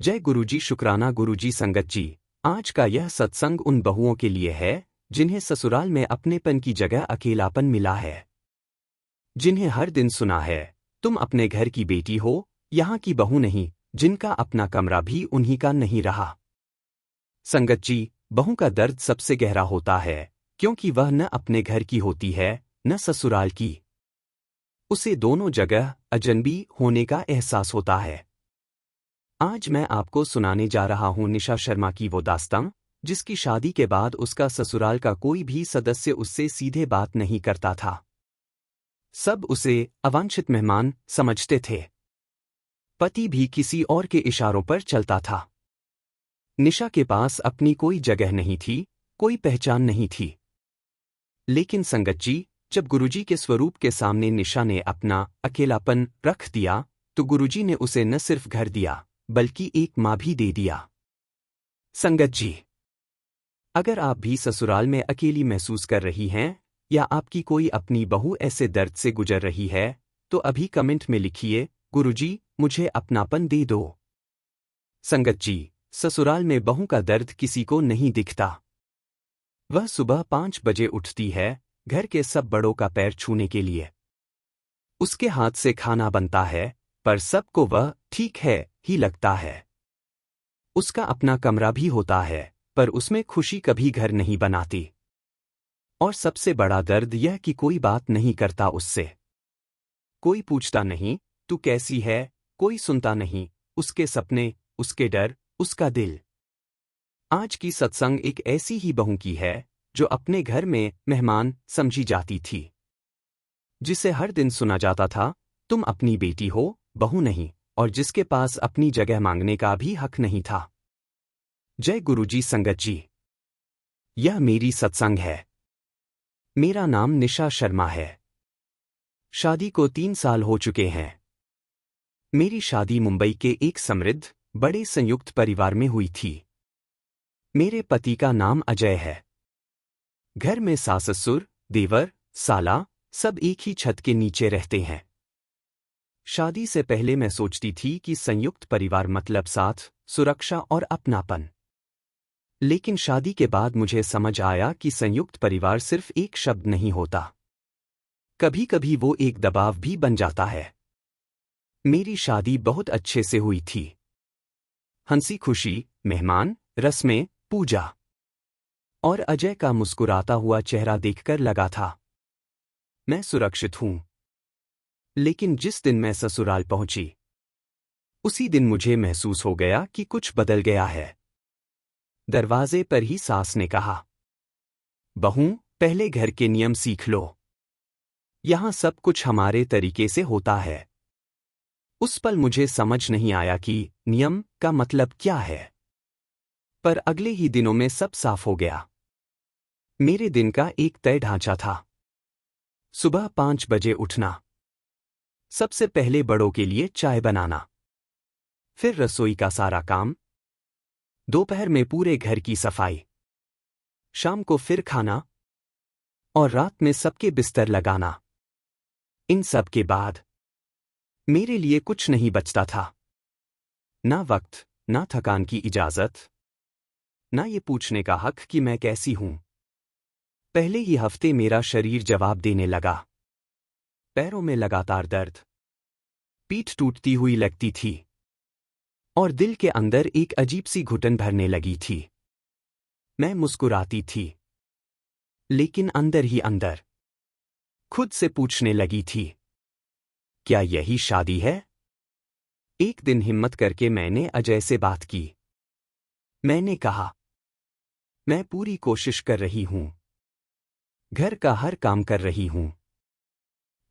जय गुरुजी। शुक्राना गुरुजी। संगत जी, आज का यह सत्संग उन बहुओं के लिए है जिन्हें ससुराल में अपनेपन की जगह अकेलापन मिला है, जिन्हें हर दिन सुना है तुम अपने घर की बेटी हो, यहाँ की बहू नहीं, जिनका अपना कमरा भी उन्हीं का नहीं रहा। संगत जी, बहू का दर्द सबसे गहरा होता है क्योंकि वह न अपने घर की होती है न ससुराल की। उसे दोनों जगह अजनबी होने का एहसास होता है। आज मैं आपको सुनाने जा रहा हूं निशा शर्मा की वो दास्तां जिसकी शादी के बाद उसका ससुराल का कोई भी सदस्य उससे सीधे बात नहीं करता था। सब उसे अवांछित मेहमान समझते थे। पति भी किसी और के इशारों पर चलता था। निशा के पास अपनी कोई जगह नहीं थी, कोई पहचान नहीं थी। लेकिन संगत जी, जब गुरुजी के स्वरूप के सामने निशा ने अपना अकेलापन रख दिया तो गुरुजी ने उसे न सिर्फ घर दिया बल्कि एक माँ भी दे दिया। संगत जी, अगर आप भी ससुराल में अकेली महसूस कर रही हैं या आपकी कोई अपनी बहू ऐसे दर्द से गुजर रही है तो अभी कमेंट में लिखिए, गुरुजी मुझे अपनापन दे दो। संगत जी, ससुराल में बहू का दर्द किसी को नहीं दिखता। वह सुबह 5 बजे उठती है घर के सब बड़ों का पैर छूने के लिए। उसके हाथ से खाना बनता है पर सबको वह ठीक है ही लगता है। उसका अपना कमरा भी होता है पर उसमें खुशी कभी घर नहीं बनाती। और सबसे बड़ा दर्द यह कि कोई बात नहीं करता उससे। कोई पूछता नहीं तू कैसी है, कोई सुनता नहीं उसके सपने, उसके डर, उसका दिल। आज की सत्संग एक ऐसी ही बहू की है जो अपने घर में मेहमान समझी जाती थी, जिसे हर दिन सुना जाता था तुम अपनी बेटी हो, बहू नहीं, और जिसके पास अपनी जगह मांगने का भी हक नहीं था। जय गुरुजी। संगत जी, यह मेरी सत्संग है। मेरा नाम निशा शर्मा है। शादी को 3 साल हो चुके हैं। मेरी शादी मुंबई के एक समृद्ध बड़े संयुक्त परिवार में हुई थी। मेरे पति का नाम अजय है। घर में सास-ससुर, देवर, साला सब एक ही छत के नीचे रहते हैं। शादी से पहले मैं सोचती थी कि संयुक्त परिवार मतलब साथ, सुरक्षा और अपनापन। लेकिन शादी के बाद मुझे समझ आया कि संयुक्त परिवार सिर्फ एक शब्द नहीं होता। कभी कभी वो एक दबाव भी बन जाता है। मेरी शादी बहुत अच्छे से हुई थी। हंसी खुशी, मेहमान, रस्में, पूजा। और अजय का मुस्कुराता हुआ चेहरा देखकर लगा था मैं सुरक्षित हूं। लेकिन जिस दिन मैं ससुराल पहुंची उसी दिन मुझे महसूस हो गया कि कुछ बदल गया है। दरवाजे पर ही सास ने कहा, बहू पहले घर के नियम सीख लो। यहां सब कुछ हमारे तरीके से होता है। उस पल मुझे समझ नहीं आया कि नियम का मतलब क्या है, पर अगले ही दिनों में सब साफ हो गया। मेरे दिन का एक तय ढांचा था। सुबह 5 बजे उठना, सबसे पहले बड़ों के लिए चाय बनाना, फिर रसोई का सारा काम, दोपहर में पूरे घर की सफाई, शाम को फिर खाना और रात में सबके बिस्तर लगाना। इन सब के बाद मेरे लिए कुछ नहीं बचता था। ना वक्त, ना थकान की इजाजत, ना ये पूछने का हक कि मैं कैसी हूं। पहले ही हफ्ते मेरा शरीर जवाब देने लगा। पैरों में लगातार दर्द, पीठ टूटती हुई लगती थी और दिल के अंदर एक अजीब सी घुटन भरने लगी थी। मैं मुस्कुराती थी लेकिन अंदर ही अंदर खुद से पूछने लगी थी, क्या यही शादी है? एक दिन हिम्मत करके मैंने अजय से बात की। मैंने कहा, मैं पूरी कोशिश कर रही हूं, घर का हर काम कर रही हूं,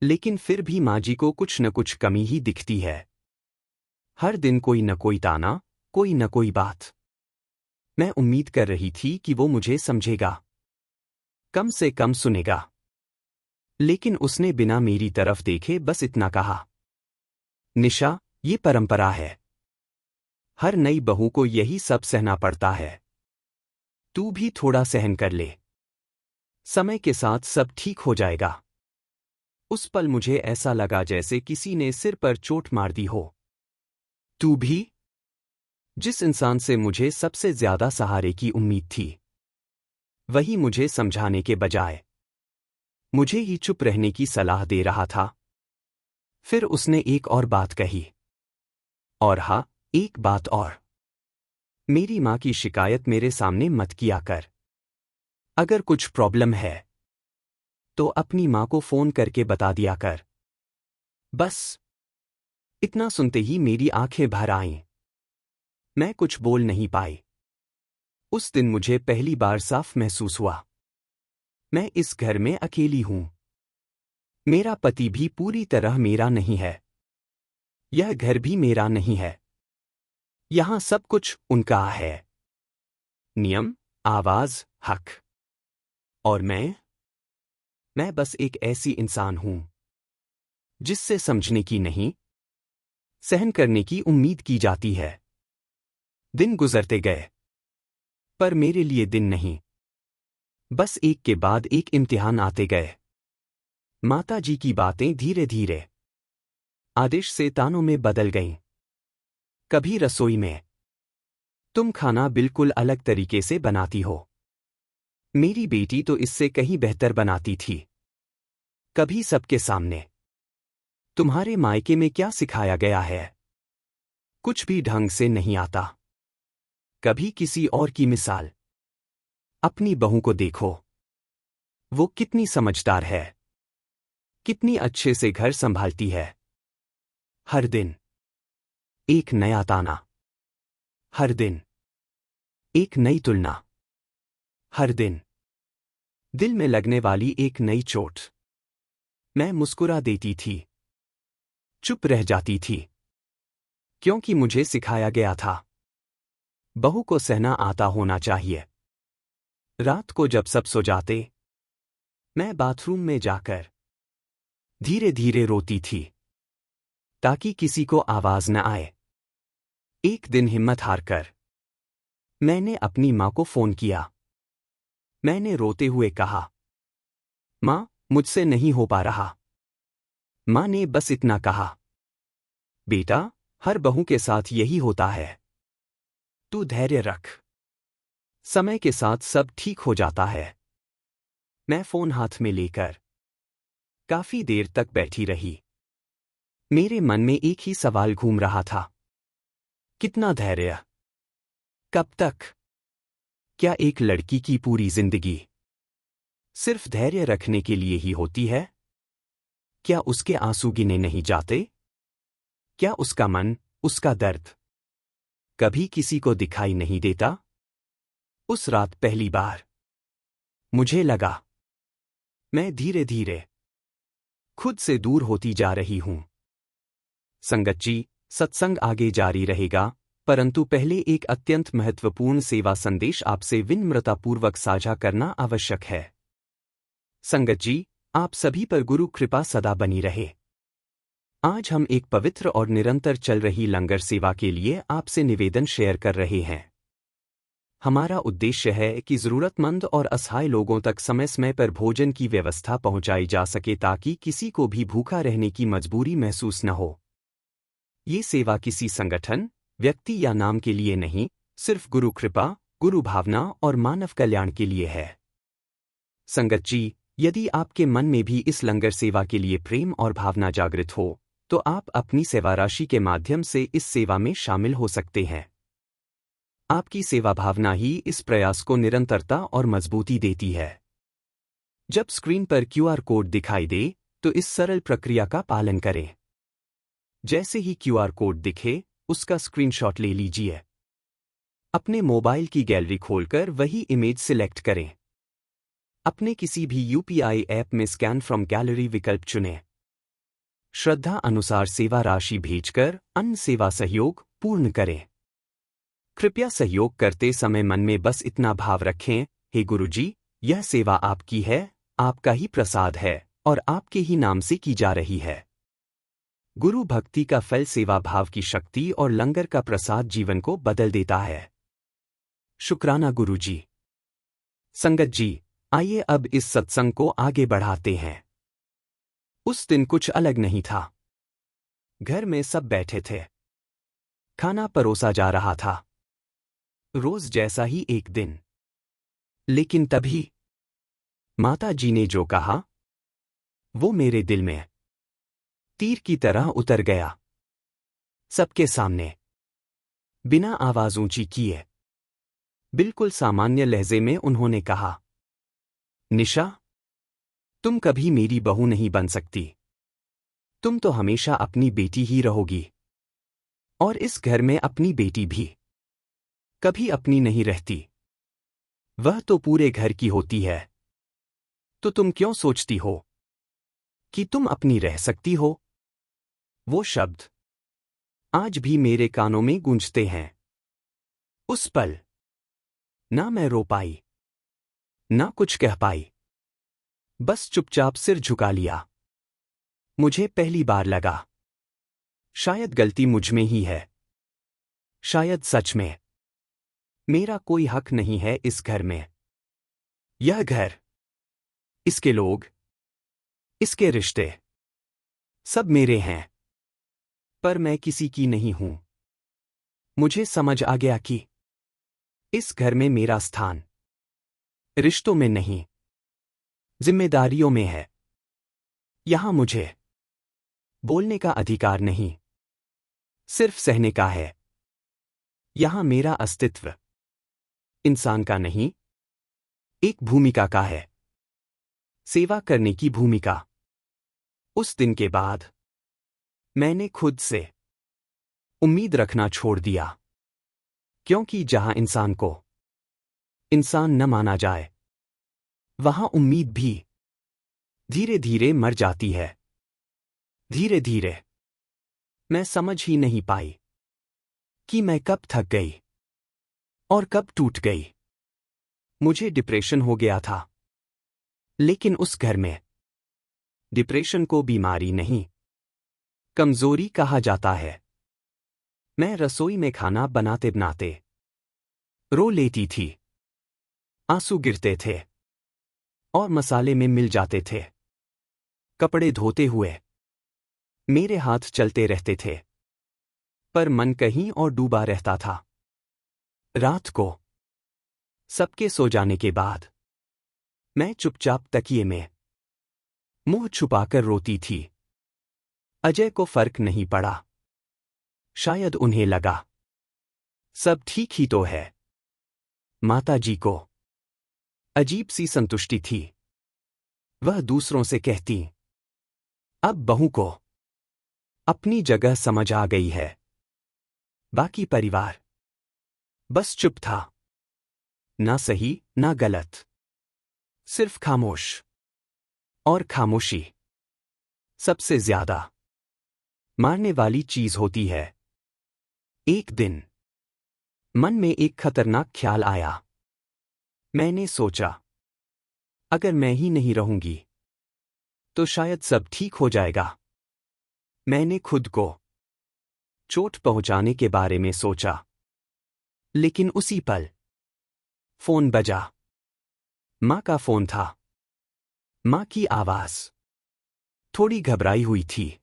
लेकिन फिर भी माँ जी को कुछ न कुछ कमी ही दिखती है। हर दिन कोई न कोई ताना, कोई न कोई बात। मैं उम्मीद कर रही थी कि वो मुझे समझेगा, कम से कम सुनेगा। लेकिन उसने बिना मेरी तरफ देखे बस इतना कहा, निशा, ये परंपरा है। हर नई बहू को यही सब सहना पड़ता है। तू भी थोड़ा सहन कर ले। समय के साथ सब ठीक हो जाएगा। उस पल मुझे ऐसा लगा जैसे किसी ने सिर पर चोट मार दी हो। तू भी? जिस इंसान से मुझे सबसे ज्यादा सहारे की उम्मीद थी, वही मुझे समझाने के बजाय मुझे ही चुप रहने की सलाह दे रहा था। फिर उसने एक और बात कही। और हाँ, एक बात और। मेरी माँ की शिकायत मेरे सामने मत किया कर। अगर कुछ प्रॉब्लम है तो अपनी माँ को फोन करके बता दिया कर। बस इतना सुनते ही मेरी आंखें भर आईं। मैं कुछ बोल नहीं पाई। उस दिन मुझे पहली बार साफ महसूस हुआ, मैं इस घर में अकेली हूं। मेरा पति भी पूरी तरह मेरा नहीं है। यह घर भी मेरा नहीं है। यहां सब कुछ उनका है। नियम, आवाज, हक। और मैं बस एक ऐसी इंसान हूं जिससे समझने की नहीं, सहन करने की उम्मीद की जाती है। दिन गुजरते गए, पर मेरे लिए दिन नहीं, बस एक के बाद एक इम्तिहान आते गए। माता जी की बातें धीरे धीरे आदेश से तानों में बदल गईं। कभी रसोई में, तुम खाना बिल्कुल अलग तरीके से बनाती हो। मेरी बेटी तो इससे कहीं बेहतर बनाती थी। कभी सबके सामने, तुम्हारे मायके में क्या सिखाया गया है, कुछ भी ढंग से नहीं आता। कभी किसी और की मिसाल, अपनी बहू को देखो, वो कितनी समझदार है, कितनी अच्छे से घर संभालती है। हर दिन एक नया ताना, हर दिन एक नई तुलना, हर दिन दिल में लगने वाली एक नई चोट। मैं मुस्कुरा देती थी, चुप रह जाती थी, क्योंकि मुझे सिखाया गया था बहू को सहना आता होना चाहिए। रात को जब सब सो जाते, मैं बाथरूम में जाकर धीरे धीरे रोती थी ताकि किसी को आवाज न आए। एक दिन हिम्मत हारकर मैंने अपनी माँ को फोन किया। मैंने रोते हुए कहा, माँ, मुझसे नहीं हो पा रहा। माँ ने बस इतना कहा, बेटा, हर बहू के साथ यही होता है, तू धैर्य रख, समय के साथ सब ठीक हो जाता है। मैं फोन हाथ में लेकर काफी देर तक बैठी रही। मेरे मन में एक ही सवाल घूम रहा था, कितना धैर्य, कब तक? क्या एक लड़की की पूरी जिंदगी सिर्फ धैर्य रखने के लिए ही होती है? क्या उसके आंसू गिने नहीं जाते? क्या उसका मन, उसका दर्द कभी किसी को दिखाई नहीं देता? उस रात पहली बार मुझे लगा, मैं धीरे धीरे खुद से दूर होती जा रही हूं। संगत जी, सत्संग आगे जारी रहेगा, परंतु पहले एक अत्यंत महत्वपूर्ण सेवा संदेश आपसे विनम्रतापूर्वक साझा करना आवश्यक है। संगत जी, आप सभी पर गुरु कृपा सदा बनी रहे। आज हम एक पवित्र और निरंतर चल रही लंगर सेवा के लिए आपसे निवेदन शेयर कर रहे हैं। हमारा उद्देश्य है कि जरूरतमंद और असहाय लोगों तक समय समय पर भोजन की व्यवस्था पहुंचाई जा सके ताकि किसी को भी भूखा रहने की मजबूरी महसूस न हो। ये सेवा किसी संगठन, व्यक्ति या नाम के लिए नहीं, सिर्फ गुरु कृपा, गुरु भावना और मानव कल्याण के लिए है। संगत जी, यदि आपके मन में भी इस लंगर सेवा के लिए प्रेम और भावना जागृत हो, तो आप अपनी सेवा राशि के माध्यम से इस सेवा में शामिल हो सकते हैं। आपकी सेवा भावना ही इस प्रयास को निरंतरता और मजबूती देती है। जब स्क्रीन पर क्यूआर कोड दिखाई दे, तो इस सरल प्रक्रिया का पालन करें। जैसे ही क्यूआर कोड दिखे, उसका स्क्रीनशॉट ले लीजिए। अपने मोबाइल की गैलरी खोलकर वही इमेज सिलेक्ट करें। अपने किसी भी यूपीआई ऐप में स्कैन फ्रॉम गैलरी विकल्प चुनें। श्रद्धा अनुसार सेवा राशि भेजकर अन्य सेवा सहयोग पूर्ण करें। कृपया सहयोग करते समय मन में बस इतना भाव रखें, हे गुरुजी, यह सेवा आपकी है, आपका ही प्रसाद है और आपके ही नाम से की जा रही है। गुरु भक्ति का फल सेवा भाव की शक्ति और लंगर का प्रसाद जीवन को बदल देता है। शुक्राना गुरुजी। संगत जी, आइए अब इस सत्संग को आगे बढ़ाते हैं। उस दिन कुछ अलग नहीं था। घर में सब बैठे थे। खाना परोसा जा रहा था। रोज जैसा ही एक दिन। लेकिन तभी माता जी ने जो कहा वो मेरे दिल में तीर की तरह उतर गया। सबके सामने बिना आवाज ऊंची किए बिल्कुल सामान्य लहजे में उन्होंने कहा, निशा, तुम कभी मेरी बहू नहीं बन सकती। तुम तो हमेशा अपनी बेटी ही रहोगी। और इस घर में अपनी बेटी भी कभी अपनी नहीं रहती। वह तो पूरे घर की होती है। तो तुम क्यों सोचती हो कि तुम अपनी रह सकती हो? वो शब्द आज भी मेरे कानों में गूंजते हैं। उस पल ना मैं रो पाई, ना कुछ कह पाई। बस चुपचाप सिर झुका लिया। मुझे पहली बार लगा, शायद गलती मुझ में ही है। शायद सच में मेरा कोई हक नहीं है इस घर में। यह घर, इसके लोग, इसके रिश्ते सब मेरे हैं। पर मैं किसी की नहीं हूं। मुझे समझ आ गया कि इस घर में मेरा स्थान रिश्तों में नहीं, जिम्मेदारियों में है। यहां मुझे बोलने का अधिकार नहीं, सिर्फ सहने का है। यहां मेरा अस्तित्व इंसान का नहीं, एक भूमिका का है। सेवा करने की भूमिका। उस दिन के बाद मैंने खुद से उम्मीद रखना छोड़ दिया। क्योंकि जहां इंसान को इंसान न माना जाए, वहां उम्मीद भी धीरे धीरे मर जाती है। धीरे धीरे मैं समझ ही नहीं पाई कि मैं कब थक गई और कब टूट गई। मुझे डिप्रेशन हो गया था। लेकिन उस घर में डिप्रेशन को बीमारी नहीं, कमजोरी कहा जाता है। मैं रसोई में खाना बनाते बनाते रो लेती थी। आंसू गिरते थे और मसाले में मिल जाते थे। कपड़े धोते हुए मेरे हाथ चलते रहते थे, पर मन कहीं और डूबा रहता था। रात को सबके सो जाने के बाद मैं चुपचाप तकिए में मुंह छुपाकर रोती थी। अजय को फर्क नहीं पड़ा। शायद उन्हें लगा सब ठीक ही तो है। माता जी को अजीब सी संतुष्टि थी। वह दूसरों से कहती, अब बहू को अपनी जगह समझ आ गई है। बाकी परिवार बस चुप था। ना सही ना गलत, सिर्फ खामोश। और खामोशी सबसे ज्यादा मारने वाली चीज होती है। एक दिन मन में एक खतरनाक ख्याल आया। मैंने सोचा, अगर मैं ही नहीं रहूंगी तो शायद सब ठीक हो जाएगा। मैंने खुद को चोट पहुंचाने के बारे में सोचा। लेकिन उसी पल फोन बजा। मां का फोन था। मां की आवाज थोड़ी घबराई हुई थी।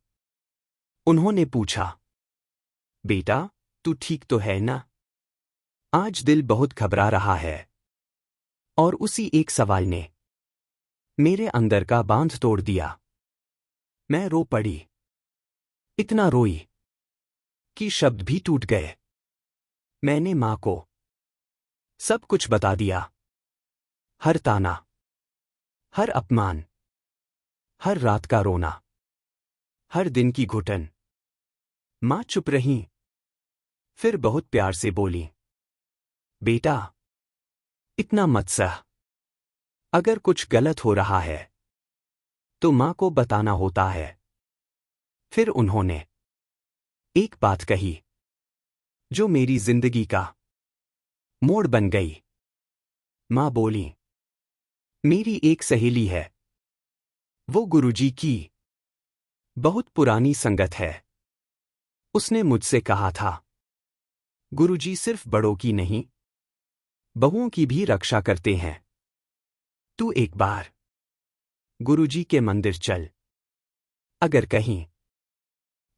उन्होंने पूछा, बेटा, तू ठीक तो है ना? आज दिल बहुत घबरा रहा है। और उसी एक सवाल ने मेरे अंदर का बांध तोड़ दिया। मैं रो पड़ी। इतना रोई कि शब्द भी टूट गए। मैंने मां को सब कुछ बता दिया। हर ताना, हर अपमान, हर रात का रोना, हर दिन की घुटन। मां चुप रही। फिर बहुत प्यार से बोली, बेटा, इतना मत सह। अगर कुछ गलत हो रहा है तो मां को बताना होता है। फिर उन्होंने एक बात कही जो मेरी जिंदगी का मोड़ बन गई। मां बोली, मेरी एक सहेली है। वो गुरुजी की बहुत पुरानी संगत है। उसने मुझसे कहा था, गुरुजी सिर्फ बड़ों की नहीं, बहुओं की भी रक्षा करते हैं। तू एक बार गुरुजी के मंदिर चल। अगर कहीं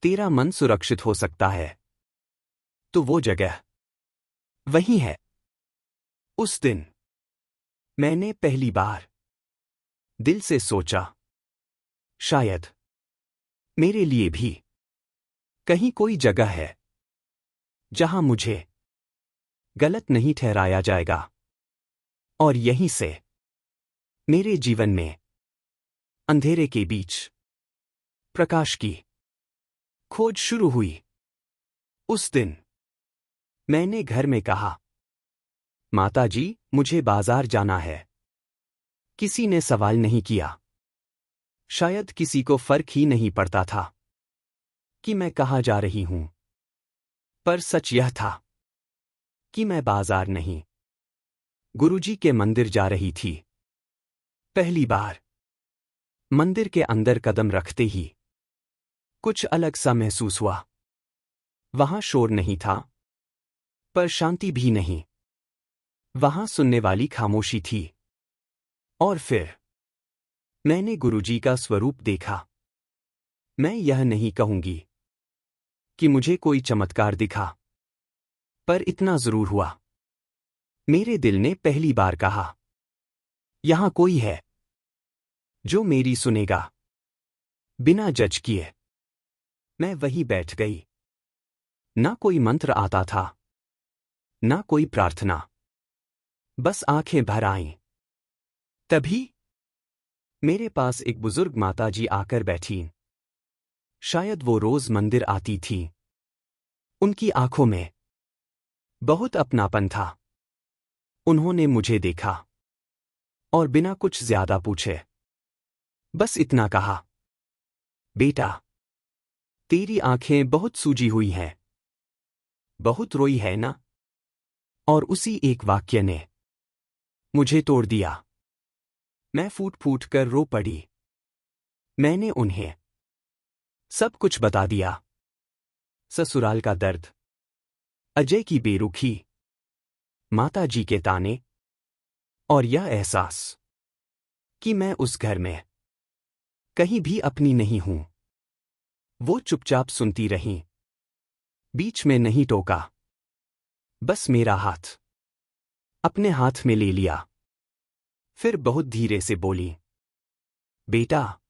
तेरा मन सुरक्षित हो सकता है तो वो जगह वही है। उस दिन मैंने पहली बार दिल से सोचा, शायद मेरे लिए भी कहीं कोई जगह है जहां मुझे गलत नहीं ठहराया जाएगा, और यहीं से मेरे जीवन में अंधेरे के बीच प्रकाश की खोज शुरू हुई। उस दिन मैंने घर में कहा, माताजी, मुझे बाजार जाना है। किसी ने सवाल नहीं किया। शायद किसी को फर्क ही नहीं पड़ता था कि मैं कहाँ जा रही हूं। पर सच यह था कि मैं बाजार नहीं, गुरुजी के मंदिर जा रही थी। पहली बार मंदिर के अंदर कदम रखते ही कुछ अलग सा महसूस हुआ। वहां शोर नहीं था, पर शांति भी नहीं। वहां सुनने वाली खामोशी थी। और फिर मैंने गुरुजी का स्वरूप देखा। मैं यह नहीं कहूंगी कि मुझे कोई चमत्कार दिखा, पर इतना जरूर हुआ। मेरे दिल ने पहली बार कहा, यहां कोई है जो मेरी सुनेगा। बिना जज किए मैं वहीं बैठ गई। ना कोई मंत्र आता था, ना कोई प्रार्थना, बस आंखें भर आईं। तभी मेरे पास एक बुजुर्ग माताजी आकर बैठीं। शायद वो रोज मंदिर आती थीं। उनकी आंखों में बहुत अपनापन था। उन्होंने मुझे देखा और बिना कुछ ज्यादा पूछे बस इतना कहा, बेटा, तेरी आंखें बहुत सूजी हुई हैं। बहुत रोई है ना? और उसी एक वाक्य ने मुझे तोड़ दिया। मैं फूट फूट कर रो पड़ी। मैंने उन्हें सब कुछ बता दिया। ससुराल का दर्द, अजय की बेरुखी, माताजी के ताने, और यह एहसास कि मैं उस घर में कहीं भी अपनी नहीं हूं। वो चुपचाप सुनती रहीं। बीच में नहीं टोका, बस मेरा हाथ अपने हाथ में ले लिया। फिर बहुत धीरे से बोली, बेटा,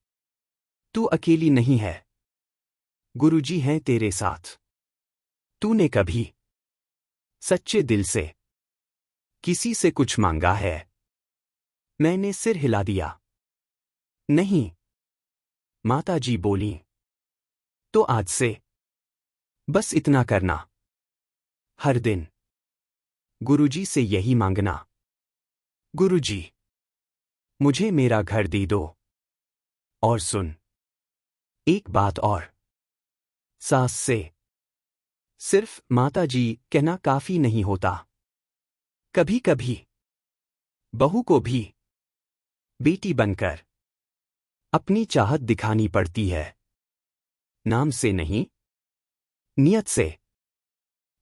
तू अकेली नहीं है। गुरुजी हैं तेरे साथ। तूने कभी सच्चे दिल से किसी से कुछ मांगा है? मैंने सिर हिला दिया। नहीं। माताजी बोली, तो आज से बस इतना करना, हर दिन गुरुजी से यही मांगना, गुरुजी, मुझे मेरा घर दे दो। और सुन, एक बात और, सास से सिर्फ माताजी कहना काफी नहीं होता। कभी कभी बहू को भी बेटी बनकर अपनी चाहत दिखानी पड़ती है। नाम से नहीं, नियत से।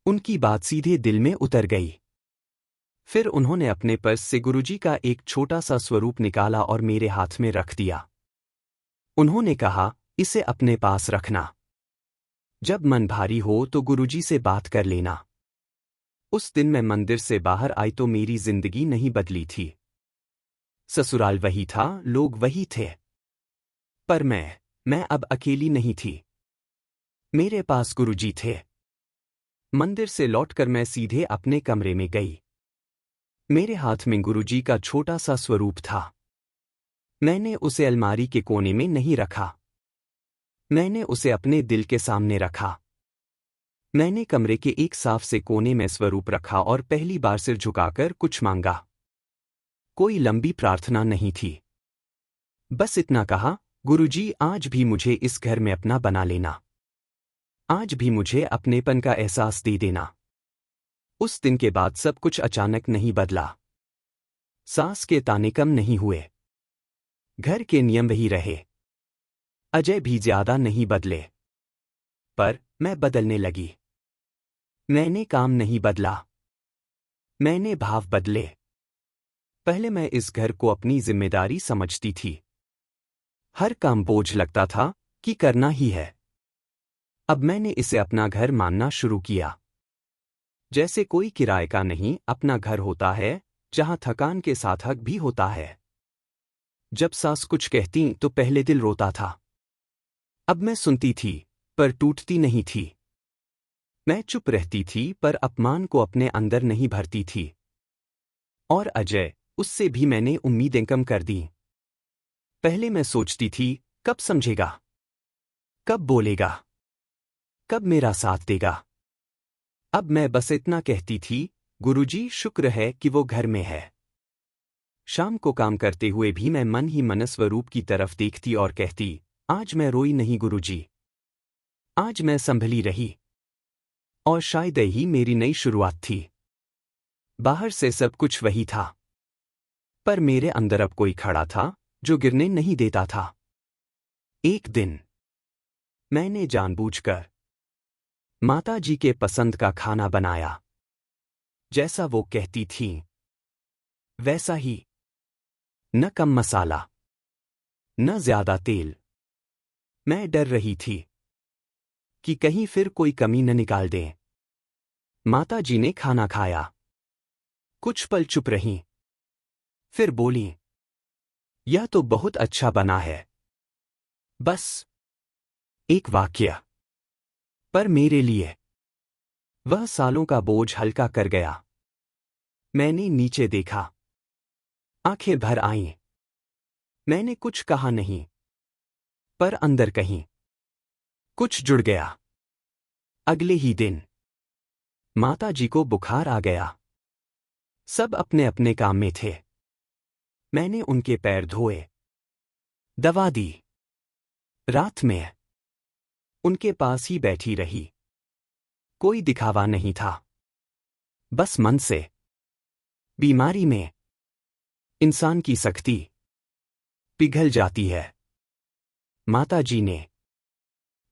उनकी बात सीधे दिल में उतर गई। फिर उन्होंने अपने पर्स से गुरुजी का एक छोटा सा स्वरूप निकाला और मेरे हाथ में रख दिया। उन्होंने कहा, इसे अपने पास रखना। जब मन भारी हो तो गुरुजी से बात कर लेना। उस दिन मैं मंदिर से बाहर आई तो मेरी जिंदगी नहीं बदली थी। ससुराल वही था, लोग वही थे। पर मैं अब अकेली नहीं थी। मेरे पास गुरुजी थे। मंदिर से लौटकर मैं सीधे अपने कमरे में गई। मेरे हाथ में गुरुजी का छोटा सा स्वरूप था। मैंने उसे अलमारी के कोने में नहीं रखा। मैंने उसे अपने दिल के सामने रखा। मैंने कमरे के एक साफ से कोने में स्वरूप रखा और पहली बार सिर झुकाकर कुछ मांगा। कोई लंबी प्रार्थना नहीं थी। बस इतना कहा, गुरुजी, आज भी मुझे इस घर में अपना बना लेना। आज भी मुझे अपनेपन का एहसास दे देना। उस दिन के बाद सब कुछ अचानक नहीं बदला। सास के ताने कम नहीं हुए। घर के नियम वही रहे। अजय भी ज्यादा नहीं बदले। पर मैं बदलने लगी। मैंने काम नहीं बदला, मैंने भाव बदले। पहले मैं इस घर को अपनी जिम्मेदारी समझती थी। हर काम बोझ लगता था कि करना ही है। अब मैंने इसे अपना घर मानना शुरू किया। जैसे कोई किराए का नहीं अपना घर होता है, जहां थकान के साथ हक भी होता है। जब सास कुछ कहती तो पहले दिल रोता था। अब मैं सुनती थी पर टूटती नहीं थी। मैं चुप रहती थी पर अपमान को अपने अंदर नहीं भरती थी। और अजय, उससे भी मैंने उम्मीदें कम कर दी। पहले मैं सोचती थी, कब समझेगा, कब बोलेगा, कब मेरा साथ देगा। अब मैं बस इतना कहती थी, गुरुजी शुक्र है कि वो घर में है। शाम को काम करते हुए भी मैं मन ही मन स्वरूप की तरफ देखती और कहती, आज मैं रोई नहीं गुरुजी, आज मैं संभली रही। और शायद यही मेरी नई शुरुआत थी। बाहर से सब कुछ वही था, पर मेरे अंदर अब कोई खड़ा था जो गिरने नहीं देता था। एक दिन मैंने जानबूझकर माता जी के पसंद का खाना बनाया। जैसा वो कहती थी वैसा ही, न कम मसाला न ज्यादा तेल। मैं डर रही थी कि कहीं फिर कोई कमी न निकाल दें। माता जी ने खाना खाया, कुछ पल चुप रहीं, फिर बोली, यह तो बहुत अच्छा बना है। बस एक वाक्य, पर मेरे लिए वह सालों का बोझ हल्का कर गया। मैंने नीचे देखा, आंखें भर आईं। मैंने कुछ कहा नहीं, पर अंदर कहीं कुछ जुड़ गया। अगले ही दिन माता जी को बुखार आ गया। सब अपने अपने काम में थे। मैंने उनके पैर धोए, दवा दी। रात में उनके पास ही बैठी रही। कोई दिखावा नहीं था, बस मन से। बीमारी में इंसान की सख्ती पिघल जाती है। माता जी ने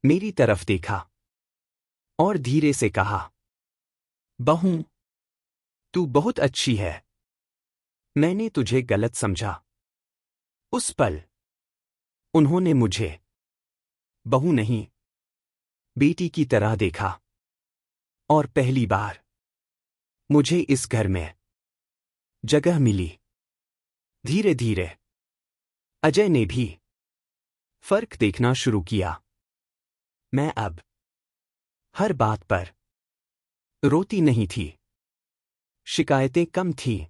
मेरी तरफ देखा और धीरे से कहा, बहू, तू बहुत अच्छी है। मैंने तुझे गलत समझा। उस पल उन्होंने मुझे बहू नहीं, बेटी की तरह देखा। और पहली बार मुझे इस घर में जगह मिली। धीरे धीरे अजय ने भी फर्क देखना शुरू किया। मैं अब हर बात पर रोती नहीं थी। शिकायतें कम थीं।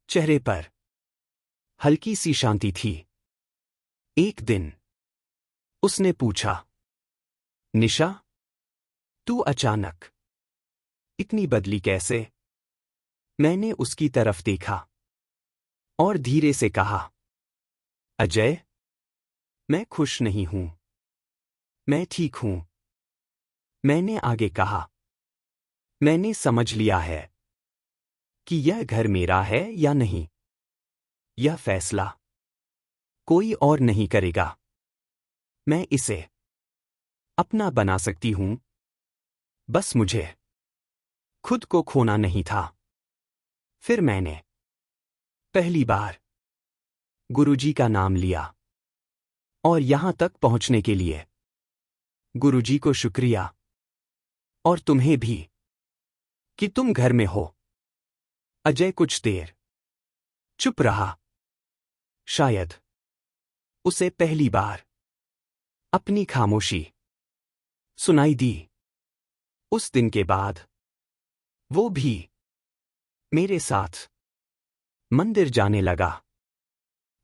चेहरे पर हल्की सी शांति थी। एक दिन उसने पूछा, निशा, तू अचानक इतनी बदली कैसे? मैंने उसकी तरफ देखा और धीरे से कहा, अजय, मैं खुश नहीं हूं। मैं ठीक हूं। मैंने आगे कहा, मैंने समझ लिया है कि यह घर मेरा है या नहीं। यह फैसला कोई और नहीं करेगा। मैं इसे अपना बना सकती हूं। बस मुझे खुद को खोना नहीं था। फिर मैंने पहली बार गुरुजी का नाम लिया। और यहां तक पहुंचने के लिए गुरुजी को शुक्रिया। और तुम्हें भी कि तुम घर में हो। अजय कुछ देर चुप रहा। शायद उसे पहली बार अपनी खामोशी सुनाई दी। उस दिन के बाद वो भी मेरे साथ मंदिर जाने लगा।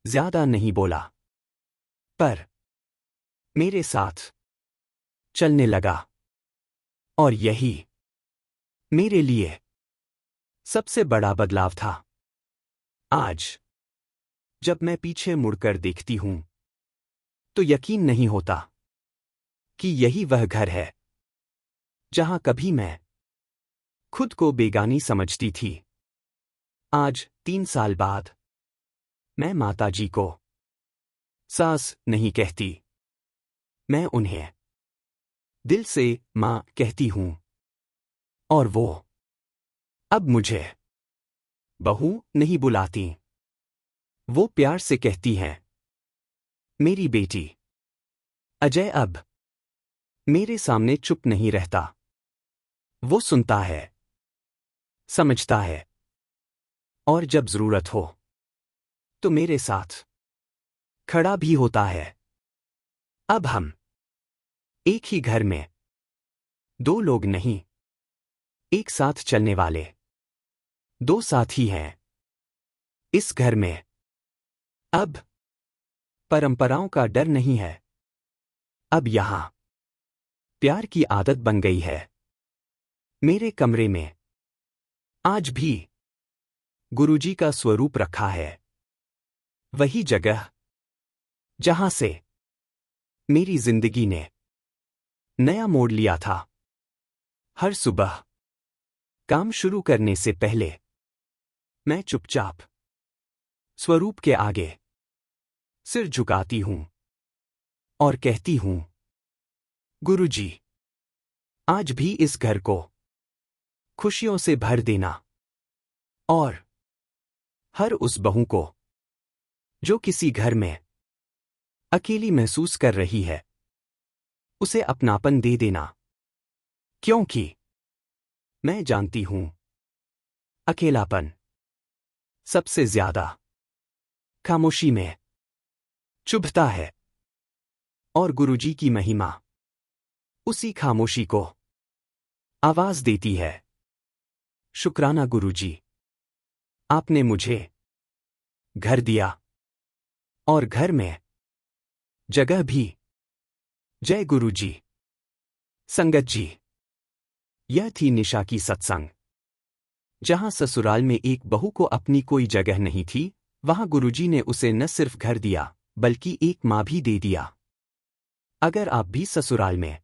ज्यादा नहीं बोला, पर मेरे साथ चलने लगा। और यही मेरे लिए सबसे बड़ा बदलाव था। आज जब मैं पीछे मुड़कर देखती हूं तो यकीन नहीं होता कि यही वह घर है जहां कभी मैं खुद को बेगानी समझती थी। आज 3 साल बाद मैं माताजी को सास नहीं कहती। मैं उन्हें दिल से मां कहती हूं। और वो अब मुझे बहू नहीं बुलाती। वो प्यार से कहती हैं, मेरी बेटी। अजय अब मेरे सामने चुप नहीं रहता। वो सुनता है, समझता है और जब जरूरत हो तो मेरे साथ खड़ा भी होता है। अब हम एक ही घर में दो लोग नहीं, एक साथ चलने वाले दो साथी हैं। इस घर में अब परंपराओं का डर नहीं है। अब यहां प्यार की आदत बन गई है। मेरे कमरे में आज भी गुरुजी का स्वरूप रखा है। वही जगह जहां से मेरी जिंदगी ने नया मोड़ लिया था। हर सुबह काम शुरू करने से पहले मैं चुपचाप स्वरूप के आगे सिर झुकाती हूं और कहती हूं, गुरुजी, आज भी इस घर को खुशियों से भर देना और हर उस बहू को जो किसी घर में अकेली महसूस कर रही है, उसे अपनापन दे देना। क्योंकि मैं जानती हूं, अकेलापन सबसे ज्यादा खामोशी में चुभता है और गुरुजी की महिमा उसी खामोशी को आवाज देती है। शुक्राना गुरुजी, आपने मुझे घर दिया और घर में जगह भी। जय गुरुजी। संगत जी, यह थी निशा की सत्संग। जहां ससुराल में एक बहू को अपनी कोई जगह नहीं थी, वहां गुरुजी ने उसे न सिर्फ घर दिया बल्कि एक मां भी दे दिया। अगर आप भी ससुराल में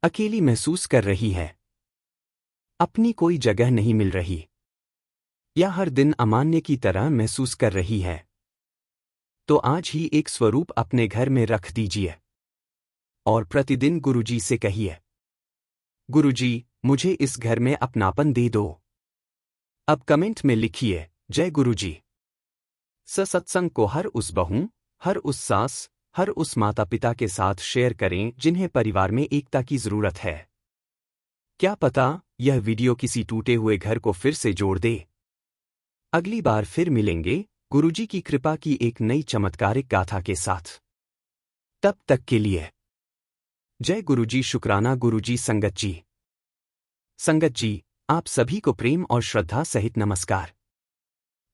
अकेली महसूस कर रही हैं, अपनी कोई जगह नहीं मिल रही, या हर दिन अमान्य की तरह महसूस कर रही है, तो आज ही एक स्वरूप अपने घर में रख दीजिए और प्रतिदिन गुरुजी से कहिए, गुरुजी, मुझे इस घर में अपनापन दे दो। अब कमेंट में लिखिए, जय गुरुजी। सत्संग को हर उस बहू, हर उस सास, हर उस माता पिता के साथ शेयर करें जिन्हें परिवार में एकता की जरूरत है। क्या पता यह वीडियो किसी टूटे हुए घर को फिर से जोड़ दे। अगली बार फिर मिलेंगे गुरुजी की कृपा की एक नई चमत्कारिक गाथा के साथ। तब तक के लिए जय गुरुजी। शुक्राना गुरुजी। संगत जी, संगत जी, आप सभी को प्रेम और श्रद्धा सहित नमस्कार।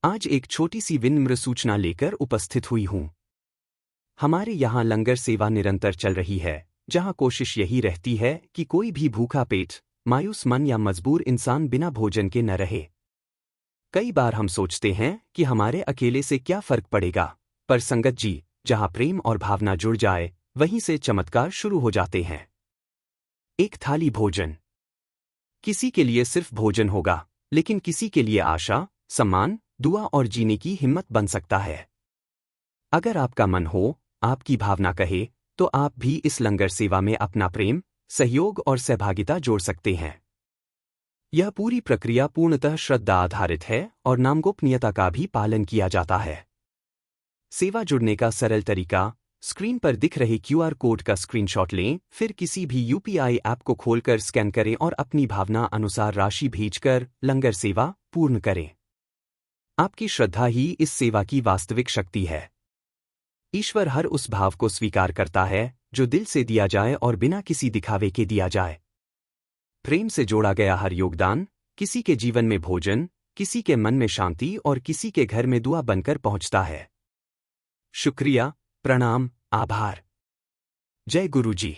आज एक छोटी सी विनम्र सूचना लेकर उपस्थित हुई हूं। हमारे यहां लंगर सेवा निरंतर चल रही है, जहां कोशिश यही रहती है कि कोई भी भूखा पेट, मायूस मन या मजबूर इंसान बिना भोजन के न रहे। कई बार हम सोचते हैं कि हमारे अकेले से क्या फर्क पड़ेगा, पर संगत जी, जहां प्रेम और भावना जुड़ जाए, वहीं से चमत्कार शुरू हो जाते हैं। एक थाली भोजन किसी के लिए सिर्फ भोजन होगा, लेकिन किसी के लिए आशा, सम्मान, दुआ और जीने की हिम्मत बन सकता है। अगर आपका मन हो, आपकी भावना कहे, तो आप भी इस लंगर सेवा में अपना प्रेम, सहयोग और सहभागिता जोड़ सकते हैं। यह पूरी प्रक्रिया पूर्णतः श्रद्धा आधारित है और नामगोपनीयता का भी पालन किया जाता है। सेवा जुड़ने का सरल तरीका, स्क्रीन पर दिख रहे क्यूआर कोड का स्क्रीनशॉट लें, फिर किसी भी यूपीआई ऐप को खोलकर स्कैन करें और अपनी भावना अनुसार राशि भेजकर लंगर सेवा पूर्ण करें। आपकी श्रद्धा ही इस सेवा की वास्तविक शक्ति है। ईश्वर हर उस भाव को स्वीकार करता है जो दिल से दिया जाए और बिना किसी दिखावे के दिया जाए। प्रेम से जोड़ा गया हर योगदान किसी के जीवन में भोजन, किसी के मन में शांति और किसी के घर में दुआ बनकर पहुंचता है। शुक्रिया, प्रणाम, आभार। जय गुरुजी।